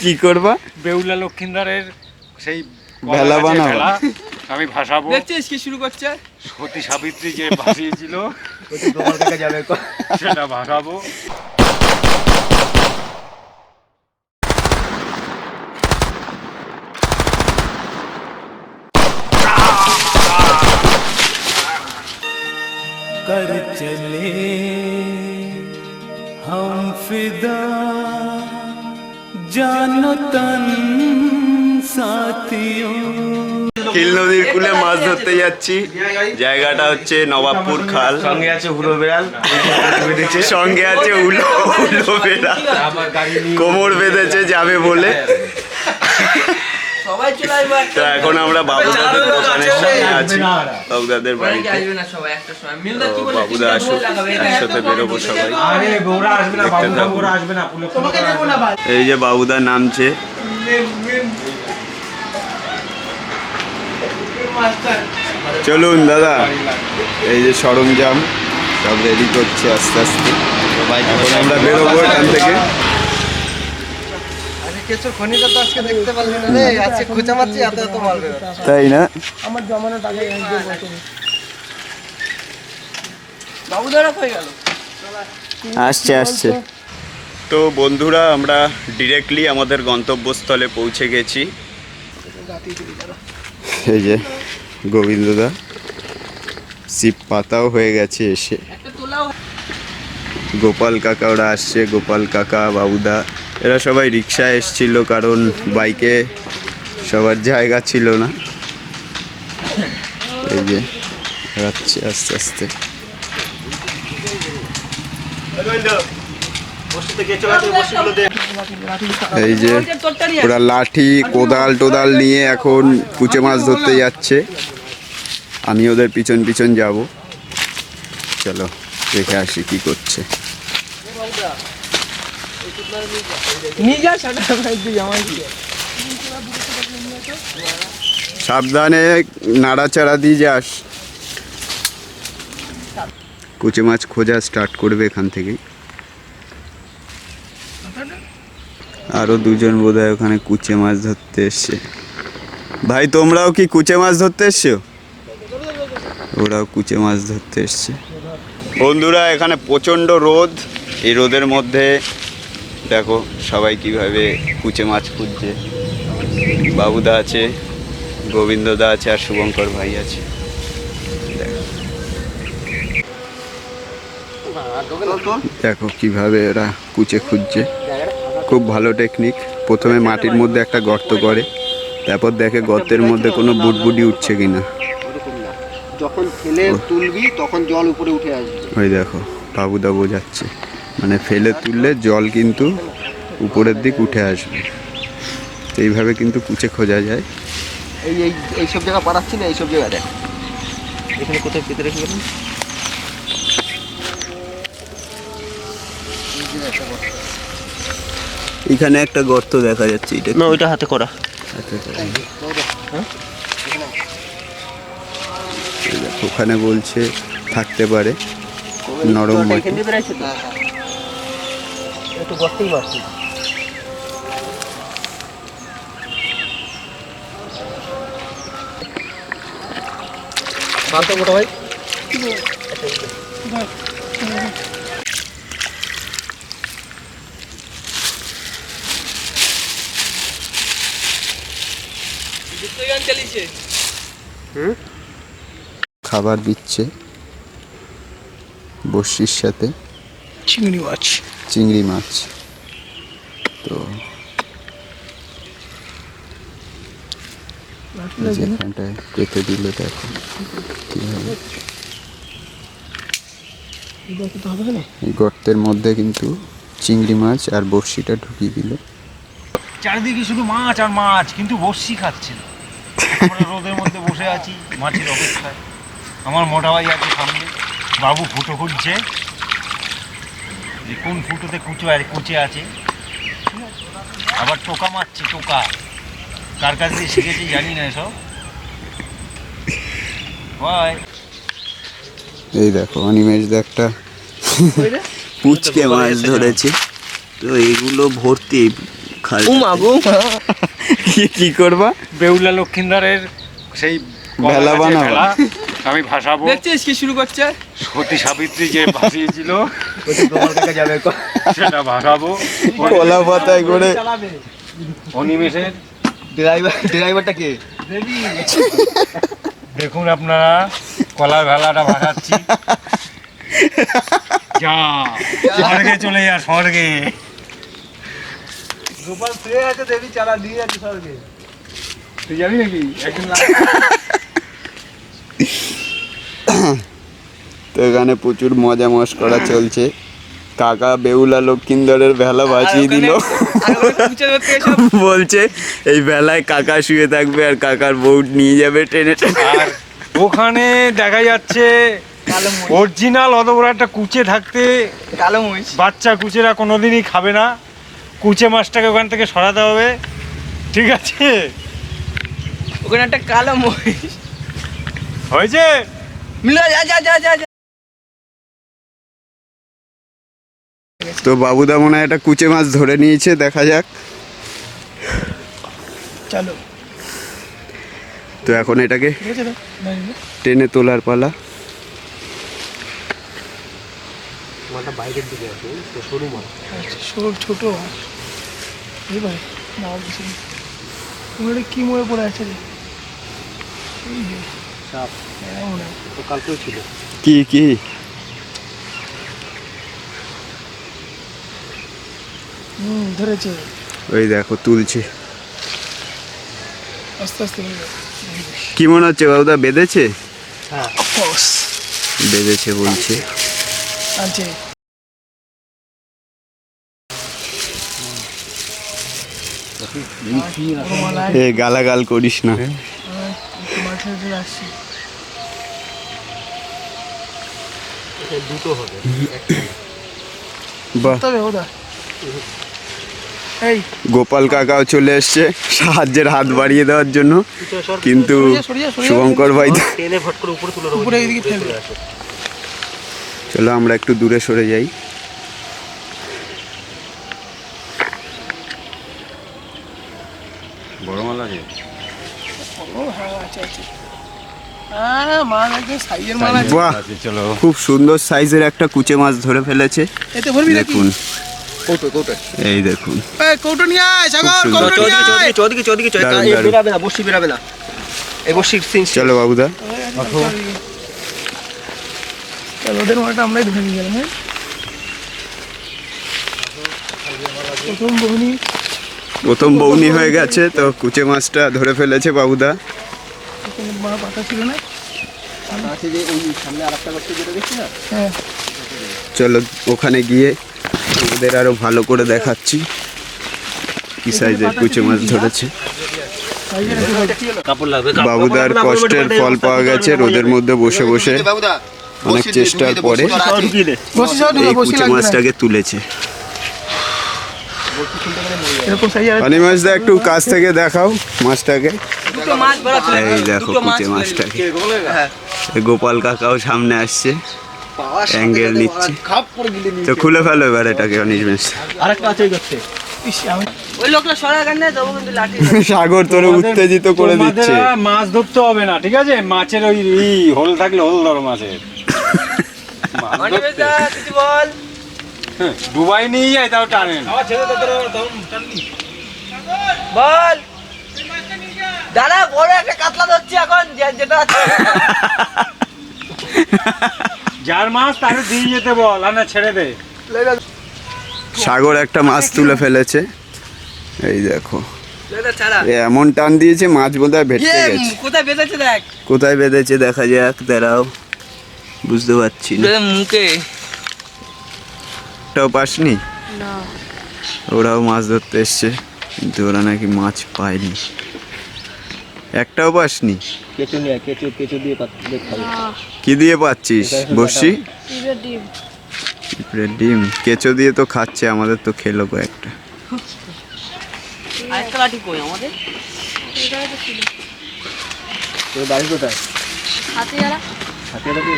কি করবা? বেউলা লক্ষিন্দারের সেই ভেলা বানাবো। আমি ভাসাবো। দেখছিস কি শুরু করছে? সতী সাবিত্রী যে ভাসিয়েছিল সেটা ভাসাবো। कर चले हम फिदा जानो तन साथियों। খিল নদীর কূলে মাছ ধরতে যাচ্ছি। জায়গাটা হচ্ছে নবাবপুর খাল। সঙ্গে আছে উলো বেড়াল, সঙ্গে আছে উলো বেড়াল, কোমর বেঁধেছে যাবে বলে। সবাই চলে আসবে। তো এখন আমরা বাবুদাদের দোকানের সামনে আছি, বাবুদাদের বাড়িতে। আসবে না সবাই একটা সময়। মিলদা কি বলে? বাবুদা আসুক, একসাথে বেরোবো সবাই। আরে বউরা আসবে না, বাবুরা আসবে না, তোমাকে দেবো না ভাই। এই যে বাবুদা নামছে। চলুন দাদা, এই যে সরঞ্জাম সব রেডি করছে আস্তে আস্তে। এখন আমরা বেরোবো এখান থেকে। কিছু খনিটা তো আজকে দেখতে পারলি না রে, আজকে খোঁচা মারছি এত এত মারবে। তাই না? আমার জমানো টাকা বাবু ধরা হয়ে গেল। আসছে আসছে। তো বন্ধুরা, আমরা ডিরেক্টলি আমাদের গন্তব্যস্থলে পৌঁছে গেছি। এই যে গোবিন্দদা, শিব পাতাও হয়ে গেছে এসে। গোপাল কাকা ওরা আসছে, গোপাল কাকা, বাবুদা, এরা সবাই রিক্সায় এসছিল, কারণ বাইকে সবার জায়গা ছিল না। এই যে যাচ্ছে আস্তে আস্তে। এই যে ওরা লাঠি কোদাল টোদাল নিয়ে এখন কুচে মাছ ধরতে যাচ্ছে। আমি ওদের পিছন পিছন যাব। চলো দেখে আসি কি করছে। সাবধানে নাড়াচাড়া দিয়ে যাস। কুচে মাছ খোঁজা স্টার্ট করবে এখান থেকেই। আরো দুজন বোধহয় ওখানে কুচে মাছ ধরতে এসছে। ভাই তোমরাও কি কুচে মাছ ধরতে এসছো? ওরাও কুচে মাছ ধরতে এসছে। বন্ধুরা, এখানে প্রচণ্ড রোদ। এই রোদের মধ্যে দেখো সবাই কিভাবে কুচে মাছ খুঁজছে। বাবুদা আছে, গোবিন্দদা আছে, আর শুভঙ্কর ভাই আছে। দেখো কিভাবে এরা কুচে খুঁজছে। খুব ভালো টেকনিক। প্রথমে মাটির মধ্যে একটা গর্ত করে, তারপর দেখে গর্তের মধ্যে কোনো বুটবুটি উঠছে কিনা। যখন ফেলে তুলবি তখন জল উপরে উঠে আসবে। ওই দেখো বাবুদা বোঝাচ্ছে, মানে ফেলে তুললে জল কিন্তু উপরের দিক উঠে আসবে। তো এইভাবে কিন্তু কুচে খোঁজা যায়। এইসব জায়গা পারাচ্ছি না, এইসব জায়গা দেখ। এখানে কোথায় পেতে রেখে গেলেন? এখানে একটা গর্ত দেখা যাচ্ছে। এটা না, ওইটা হাতে করা। ওখানে বলছে থাকতে পারে নরম মাটি। একটু গর্তেই মারছি। মারতে মোটা ভাই। খাবার দিচ্ছে বড়শির সাথে, চিংড়ি মাছ। চিংড়ি মাছ। তো যেখানটায় পেতে দিল দেখো কীভাবে। এই গর্তের মধ্যে কিন্তু চিংড়ি মাছ আর বড়শিটা ঢুকিয়ে দিল। চারিদিকে শুধু মাছ আর মাছ, কিন্তু বড়শি খাচ্ছে না। আমরা রোদের মধ্যে বসে আছি মাছের অপেক্ষায়। আমার মোটা ভাই আছে সামনে, বাবু ফুটো খুঁজছে যে কোন ফুটোতে কুচে আছে। আবার টোকা মারছে, টোকা কার কাছ দিয়ে শিখেছি জানি না এসব। ভাই এই দেখো অনিমেষদা একটা পুচকে মাছ ধরেছে। তো এইগুলো ভর্তি খাল উমা গো কি করবা? বেহুলা লক্ষিন্দারের সেই কলা ভেলা গাছের বানাবো। ভেলা আমি ভাসাবো। দেখছিস কি শুরু করছে? সতী সাবিত্রী যে ভাসিয়েছিল গোপাল কাকা যাবে সেটা ভাসাবো। কলা পাতায় করে অনিমেষের ড্রাইভারটা কে? দেখুন আপনারা কলার ভেলাটা ভাসাচ্ছি। যা স্বর্গে চলে যা, স্বর্গে। গোপাল শুয়ে আছে, দেবী চালা দিয়ে আছে স্বর্গে। তুই যাবি নাকি একদিন? তো এখানে প্রচুর মজা মস্করা চলছে। কাকা বেহুলা লক্ষিন্দরের ভেলা ভাসিয়ে দিল। বলছে এই ভেলায় কাকা শুয়ে থাকবে আর কাকার বউ নিয়ে যাবে টেনে টেনে। আর ওখানে দেখা যাচ্ছে অরিজিনাল অত বড় একটা কুচে থাকতে কালো মহিষ। বাচ্চা কুচেরা কোনোদিনই খাবে না। কুচে মাছটাকে ওখান থেকে সরাতে হবে, ঠিক আছে? ওখানে একটা কালো মহিষ। হয়েছে? মিলা যা যা যা যা। তো বাবুদা মনে হয় একটা কুচে মাছ ধরে নিয়েছে, দেখা যাক। চলো। তো এখন এটাকে টেনে তোলার পালা। মাথা বাইরের দিকে আছে, তো সরু মাছ। ছোট এই ভাই না কিছু ওটা কি মরে পড়ে আছে রে? এই যে সাপ এমন তো কালকেও ছিল। কি ধরেছে ওই দেখো তুলছে। আস্তে আস্তে কি মনে হচ্ছে বাবুদা, বেঁধেছে? হ্যাঁ বেঁধেছে বলছে। আছে এ গালাগাল করিস না। মাঠে আসছি দুটো হবে। বাহ, তবে ওদা এই গোপাল কাকাও চলে এসছে সাহায্যের হাত বাড়িয়ে দেওয়ার জন্য, কিন্তু সরিয়ে শুভঙ্কর ভাই টেনে ভট করে উপরে তুলে দেবো। উপরে এইদিকে ফেলবে। চলো আমরা একটু দূরে সরে যাই। বড় মাল আছে? ও হ্যাঁ আছে আছে। হ্যাঁ মাছ একদম সাইজের মাছ আছে। বাহ, চলো। খুব সুন্দর সাইজের একটা কুচে মাছ ধরে ফেলেছে। এতে ভরবি নাকি? দেখুন, কৌটো এই দেখুন। এই কৌটো নিয়ে আয় সাগর, সুন্দর। কৌটো নিয়ে আয়। চৌদিকে চৌদিকে দারুণ, দারুণ। বেরাবে না, বসি বেরাবে না। এই বসির সিন চলো বাবুদা। চল ওদের মাঠটা আমরাই ধরে নিয়ে গেলাম। হ্যাঁ প্রথম বৌনি হয়ে গেছে, তো কুচে মাছটা ধরে ফেলেছে বাবুদা। মা পাতা ছিল না। আছে যে ওই সামনে আরেকটা বসে যেটা দেখছি না। হ্যাঁ চলো ওখানে গিয়ে ওদের আরো ভালো করে দেখাচ্ছি কি সাইজের কুচে মাছ ধরেছে। সাইজের আছে। কাপড় লাগবে। বাবুদার কষ্টের ফল পাওয়া গেছে। রোদের মধ্যে বসে বসে অনেক চেষ্টার পরে বসি সব এই বসি কুচে লাগবে না। মাছটাকে তুলেছে। এরকম সাইজ আর পানি মাছটা একটু কাছ থেকে দেখাও মাছটাকে। দুটো মাছ ভরা ছিল। এই দেখো কুচে মাছটাকে। হ্যাঁ এই গোপাল কাকাও সামনে আসছে, পাওয়া অ্যাঙ্গেল নিচ্ছে। খাপ করে গিলে তো খুলে ফেলো এবার এটাকে অনিমেষ। আরেকটা আছে করতে। ইস, আমি ওই লোকটা সরা গান্নে দেবো কিন্তু লাঠি। সাগর তোরে উত্তেজিত করে দিচ্ছে। তোমাদের আর মাছ ধরতে হবে না, ঠিক আছে? মাছের ওই হোল থাকলে হোল ধরো মাছের। মাছ ধরতে। কিছু বল। হ্যাঁ, ডুবাই নিয়ে যায় তাও টানেন। বল। দাদা বড় একটা কাতলা ধরছি এখন যেটা আছে। যার মাছ তাকে দিয়ে যেতে বল, আর না ছেড়ে দে। সাগর একটা মাছ তুলে ফেলেছে, এই দেখো। লেদা ছাড়া। এ এমন টান দিয়েছে মাছ বোধহয় ভেটকে গেছে। কোথায় বেঁধেছে দেখ। কোথায় বেঁধেছে দেখা যাক, দাঁড়াও, বুঝতে পারছি না। মুখে। ওটাও পাসনি? ওরাও মাছ ধরতে এসছে, কিন্তু ওরা নাকি মাছ পায়নি। একটাও পাসনি? কেঁচো নিয়ে কেঁচো দিয়ে খাবে। কি দিয়ে পাচ্ছিস? বসি পিঁপড়ের ডিম। কেঁচো দিয়ে তো খাচ্ছে, আমাদের তো খেলো কয়েকটা। আরেকটা লাঠি কই আমাদের? তোর বাড়ি কোথায়? হাতিয়ারা। হাতিয়ারা কি?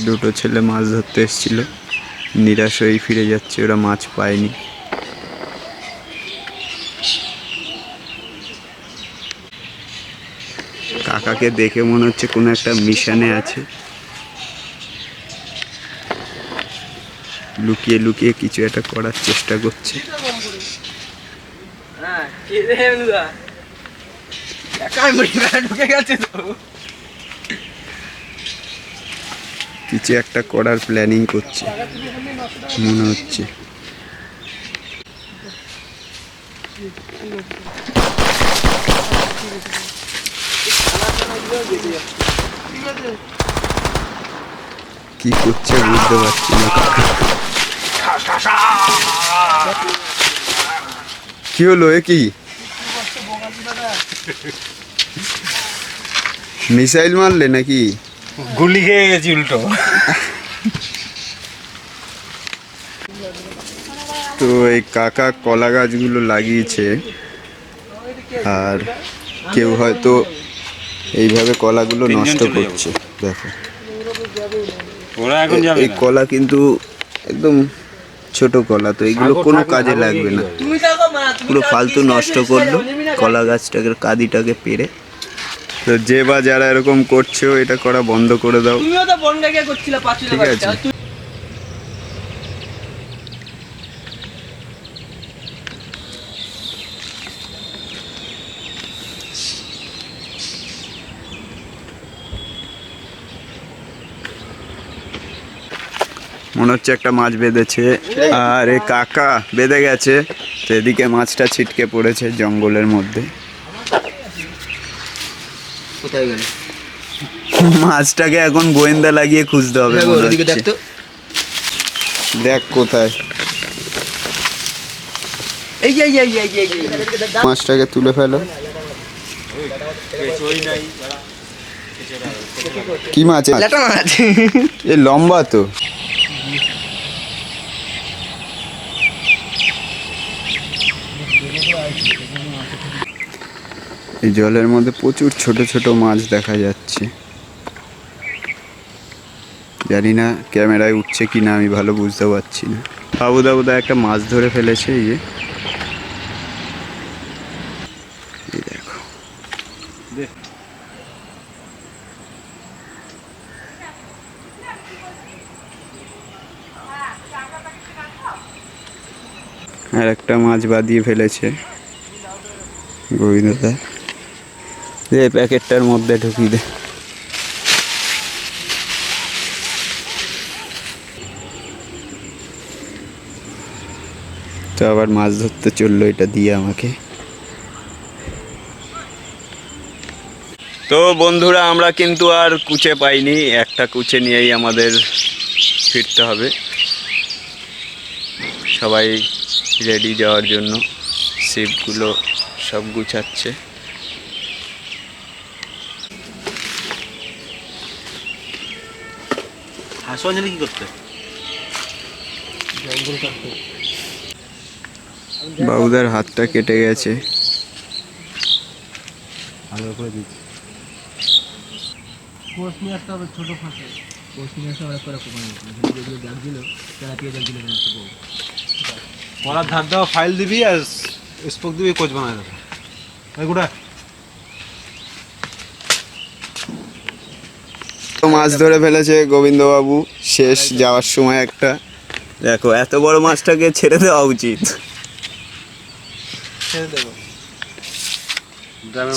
দুটো ছেলে মাছ ধরতে এসেছিল, নিরাশ হয়ে ফিরে যাচ্ছে, ওরা মাছ পায়নি। কাকাকে দেখে মনে হচ্ছে কোনো একটা মিশনে আছে, লুকিয়ে লুকিয়ে কিছু একটা করার চেষ্টা করছে। কিছু একটা করার প্ল্যানিং করছে মনে হচ্ছে। কি করছে বুঝতে পারছি না কাকা। কি হলো, এ কি মিসাইল মারলে নাকি? গুলি খেয়ে গেছি উল্টো। তো এই কাকা কলা গাছগুলো লাগিয়েছে, আর কেউ হয়তো এইভাবে কলাগুলো নষ্ট করছে। দেখো ওরা এখন যাবে এই কলা কিন্তু একদম ছোট কলা, তো এগুলো কোনো কাজে লাগবে না, পুরো ফালতু নষ্ট করলো কলা গাছটাকে, কাঁদিটাকে পেরে। তো যে বা যারা এরকম করছো এটা করা বন্ধ করে দাও, তুমিও তো বনগাকে করছিলে পাঁচুলে ঠিক আছে? মনে হচ্ছে একটা মাছ বেঁধেছে, আর এ কাকা বেঁধে গেছে, তো এদিকে মাছটা ছিটকে পড়েছে জঙ্গলের মধ্যে। কোথায় গেল? মাছটাকে এখন গোয়েন্দা লাগিয়ে খুঁজতে হবে মনে ওদিকে হচ্ছে। দেখতো, দেখ কোথায় এই যে এই যে এই যে এই যে মাছটাকে তুলে ফেলো। কি মাছ? লেটা মাছ। এ লম্বা তো। এই জলের মধ্যে প্রচুর ছোট ছোট মাছ দেখা যাচ্ছে, জানি না ক্যামেরায় উঠছে কি না, আমি ভালো বুঝতে পারছি না। বাবুদা একটা মাছ ধরে ফেলেছে, এই দেখো। আর একটা মাছ বাঁধিয়ে ফেলেছে গোবিন্দদা। দে প্যাকেটটার মধ্যে ঢুকিয়ে দে। তো আবার মাছ ধরতে চললো এটা দিয়ে আমাকে। তো বন্ধুরা, আমরা কিন্তু আর কুচে পাইনি, একটা কুচে নিয়েই আমাদের ফিরতে হবে। সবাই রেডি যাওয়ার জন্য, ছিপগুলো সব গুছাচ্ছে। হাসপাতালে কি করতে? বাবুদার হাতটা কেটে গেছে। কোষ নিয়ে আসতে হবে, ছোট ফাঁসে কোষ নিয়ে আসতে অনেক করে কোপানো, যেগুলো জাগ দিল তেলাপিয়া জাগ দিল কলার ধার দেওয়া ফাইল দিবি আর স্পোক দিবি, কোচ বানায় দেবে। এগুলা মাছ ধরে ফেলেছে গোবিন্দবাবু শেষ যাওয়ার সময় একটা। দেখো এত বড় মাছটাকে ছেড়ে দেওয়া উচিত।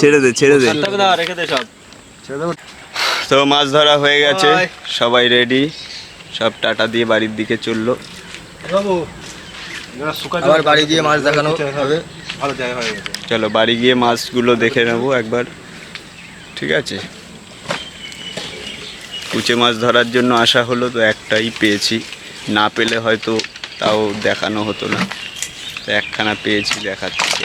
ছেড়ে দে রেখে দে সব। তো মাছ ধরা হয়ে গেছে, সবাই রেডি, সব টাটা দিয়ে বাড়ির দিকে চললো। আবার বাড়ি গিয়ে মাছ দেখানো হবে। ভালো জায়গা হয়ে গেছে। চলো বাড়ি গিয়ে মাছগুলো দেখে নেবো একবার, ঠিক আছে? কুচে মাছ ধরার জন্য আসা হলো, তো একটাই পেয়েছি, না পেলে হয়তো তাও দেখানো হতো না, তো একখানা পেয়েছি, দেখাচ্ছি।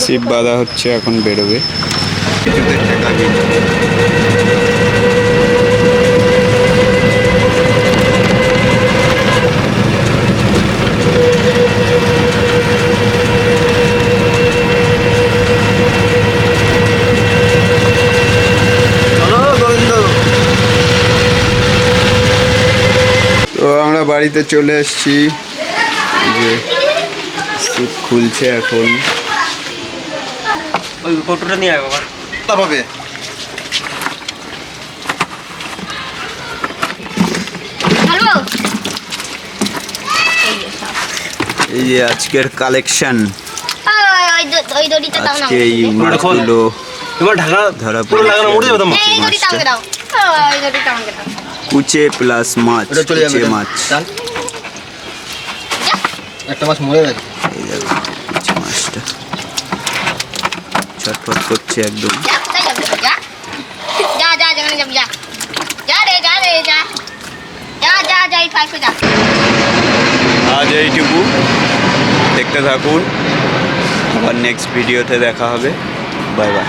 ছিপ বাঁধা হচ্ছে, এখন বেরোবে। বাড়িতে চলে এসেছি, যে ছিপ খুলছে এখন। ওই কৌটোটা নিয়ে আয় বাবা। পাবে হ্যালো এই যে আজকের কালেকশন, ওই দড়িটা দাও না আজকে এই মাছগুলো তোমার ঢাকা ধরা পুরো লাগানো উঠে যাবে তো মা। এই দড়িটা আমাকে দাও, ওই দড়িটা আমাকে দাও। কুচে প্লাস মাছ, ওটা চলে যাবে কুচে মাছ। টান। একটা মাছ মরে গেছে। এই দেখো কুচে মাছটা ছটফট করছে একদম। যা কোথায় যাবি যা যা যা যেখানে যাবি যা যা রে যা রে যা যা যা যা এই ফাইফে যা। আজ এইটুকু, দেখতে থাকুন, আবার নেক্সট ভিডিওতে দেখা হবে। Bye bye.